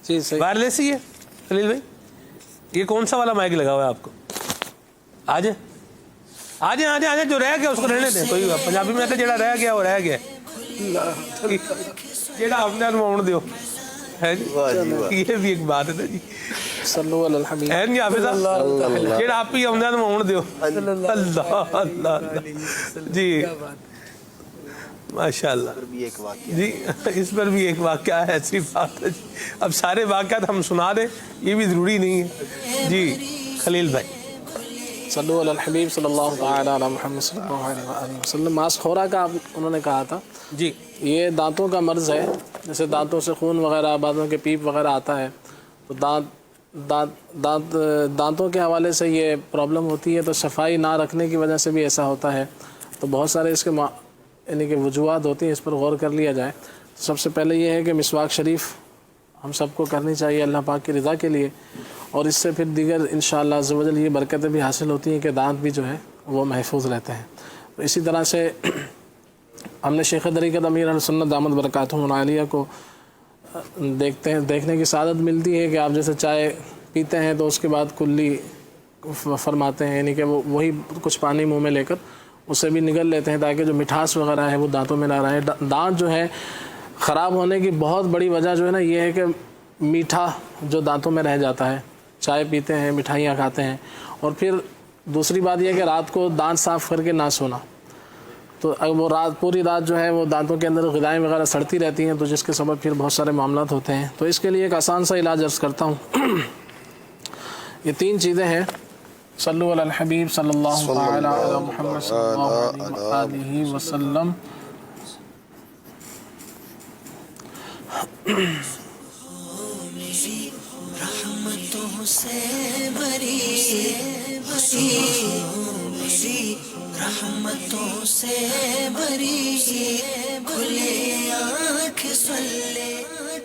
جی صحیح. وائرلیس ہی ہے خلیل بھائی. یہ کون سا والا مائک لگا ہوا ہے آپ کو؟ آ جائیں آ جائیں آ جائیں آ جائیں. جو رہ گیا اس کو رہنے دیں. کوئی پنجابی میں جڑا رہ گیا وہ رہ گیا. جڑا اپنے آن دیو ہے جی. یہ بھی ایک بات ہے جی. صلو علی الحبیب. ہے نہیں حافظ صاحب جڑا آپ ہی آمدہ آن دیو. اللہ اللہ اللہ جی ماشاء اللہ جی. اس پر بھی ایک واقعہ ہے. ایسی بات ہے جی. اب سارے واقعات ہم سنا دیں یہ بھی ضروری نہیں ہے جی. خلیل بھائی صلو علی الحبیب صلی اللہ تعالی علی محمد صلی اللہ علیہ وآلہ وسلم. ماس خورا کا انہوں نے کہا تھا جی. یہ دانتوں کا مرض ہے. جیسے دانتوں سے خون وغیرہ بعضوں کے پیپ وغیرہ آتا ہے تو دانتوں کے حوالے سے یہ پرابلم ہوتی ہے. تو صفائی نہ رکھنے کی وجہ سے بھی ایسا ہوتا ہے. تو بہت سارے اس کے یعنی کہ وجوہات ہوتی ہیں. اس پر غور کر لیا جائے. سب سے پہلے یہ ہے کہ مسواک شریف ہم سب کو کرنی چاہیے اللہ پاک کی رضا کے لیے. اور اس سے پھر دیگر انشاءاللہ عز و جل یہ برکتیں بھی حاصل ہوتی ہیں کہ دانت بھی جو ہے وہ محفوظ رہتے ہیں. تو اسی طرح سے ہم نے شیخ طریقت امیر اہل سنت دامت برکاتہم العالیہ کو دیکھنے کی سعادت ملتی ہے کہ آپ جیسے چائے پیتے ہیں تو اس کے بعد کلی فرماتے ہیں. یعنی کہ وہی کچھ پانی منہ میں لے کر اسے بھی نگل لیتے ہیں تاکہ جو مٹھاس وغیرہ ہے وہ دانتوں میں نہ رہے. دانت جو ہے خراب ہونے کی بہت بڑی وجہ جو ہے نا یہ ہے کہ میٹھا جو دانتوں میں رہ جاتا ہے. چائے پیتے ہیں مٹھائیاں کھاتے ہیں. اور پھر دوسری بات یہ ہے کہ رات کو دانت صاف کر کے نہ سونا. تو وہ پوری رات جو ہے وہ دانتوں کے اندر غذائیں وغیرہ سڑتی رہتی ہیں تو جس کے سبب پھر بہت سارے معاملات ہوتے ہیں. تو اس کے لیے ایک آسان سا علاج عرض کرتا ہوں. یہ 3 چیزیں ہیں. صلو علی الحبیب صلی اللہ تعالی علی محمد صلی اللہ علیہ وسلم. رحمتوں سے بری رحمتوں سے بری کھلے آنکھ صلی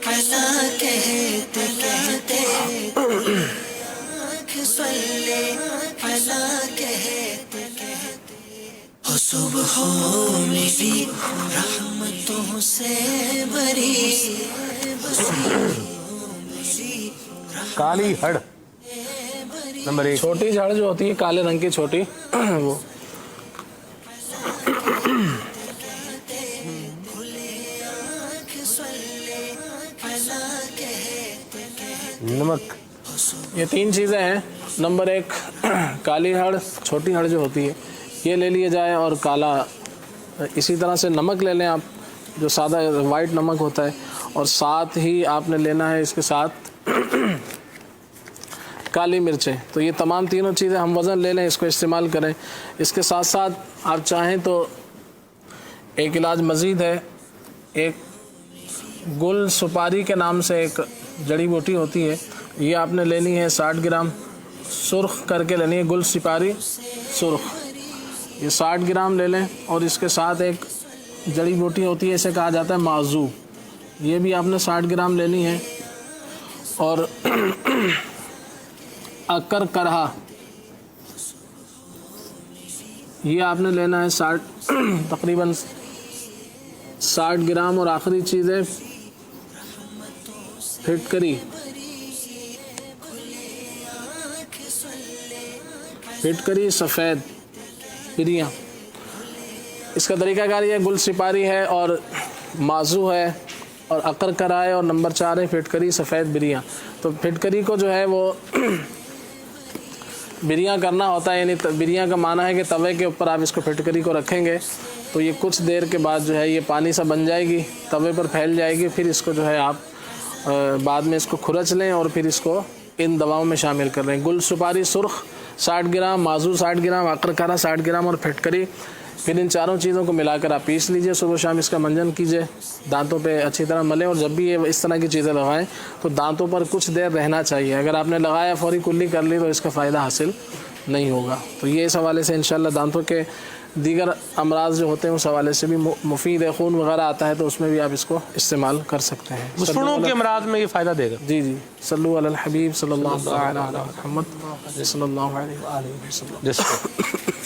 علی کہتے کہتے آنکھ صلی علی کہتے کہتے صبح میری رحمتوں سے بری کالی ہڑ نمبر 1. چھوٹی جھاڑ جو ہوتی ہے کالے رنگ کی چھوٹی وہ نمک. یہ 3 چیزیں ہیں. نمبر 1 کالی ہڑ چھوٹی ہڑ جو ہوتی ہے یہ لے لیا جائے. اور کالا اسی طرح سے نمک لے لیں آپ جو سادہ وائٹ نمک ہوتا ہے. اور ساتھ ہی آپ نے لینا ہے اس کے ساتھ کالی مرچیں. تو یہ تمام تینوں چیزیں ہم وزن لے لیں اس کو استعمال کریں. اس کے ساتھ ساتھ آپ چاہیں تو ایک علاج مزید ہے. ایک گل سپاری کے نام سے ایک جڑی بوٹی ہوتی ہے. یہ آپ نے لینی ہے 60 گرام سرخ کر کے لینی ہے. گل سپاری سرخ یہ 60 گرام لے لیں. اور اس کے ساتھ ایک جڑی بوٹی ہوتی ہے اسے کہا جاتا ہے معزو. یہ بھی آپ نے 60 گرام لینی ہے. اور اکر کرہا یہ آپ نے لینا ہے 60 تقریباً 60 گرام. اور آخری چیز ہے پھٹکری. پھٹکری سفید بریاں. اس کا طریقہ کار یہ ہے گل سپاری ہے اور معزو ہے اور اکر کرا ہے. اور نمبر 4 ہے پھٹکری سفید بریاں. تو پھٹکری کو جو ہے وہ بریاں کرنا ہوتا ہے. یعنی بریاں کا معنی ہے کہ توے کے اوپر آپ اس کو پھٹکری کو رکھیں گے تو یہ کچھ دیر کے بعد جو ہے یہ پانی سا بن جائے گی توے پر پھیل جائے گی. پھر اس کو جو ہے آپ بعد میں اس کو کھرچ لیں اور پھر اس کو ان دواؤں میں شامل کر لیں. گل سپاری سرخ 60 گرام معزو 60 گرام اکر کرا 60 گرام اور پھٹکری. پھر ان چاروں چیزوں کو ملا کر آپ پیس لیجئے. صبح شام اس کا منجن کیجئے. دانتوں پہ اچھی طرح ملیں. اور جب بھی یہ اس طرح کی چیزیں لگائیں تو دانتوں پر کچھ دیر رہنا چاہیے. اگر آپ نے لگایا فوری کلی کر لی تو اس کا فائدہ حاصل نہیں ہوگا. تو یہ اس حوالے سے انشاءاللہ دانتوں کے دیگر امراض جو ہوتے ہیں اس حوالے سے بھی مفید ہے. خون وغیرہ آتا ہے تو اس میں بھی آپ اس کو استعمال کر سکتے ہیں. گھٹنوں کے امراض میں یہ فائدہ دے گا. جی جی. صلو علی الحبیب صلی اللہ علیہ محمد صلی اللہ علیہ وسلم.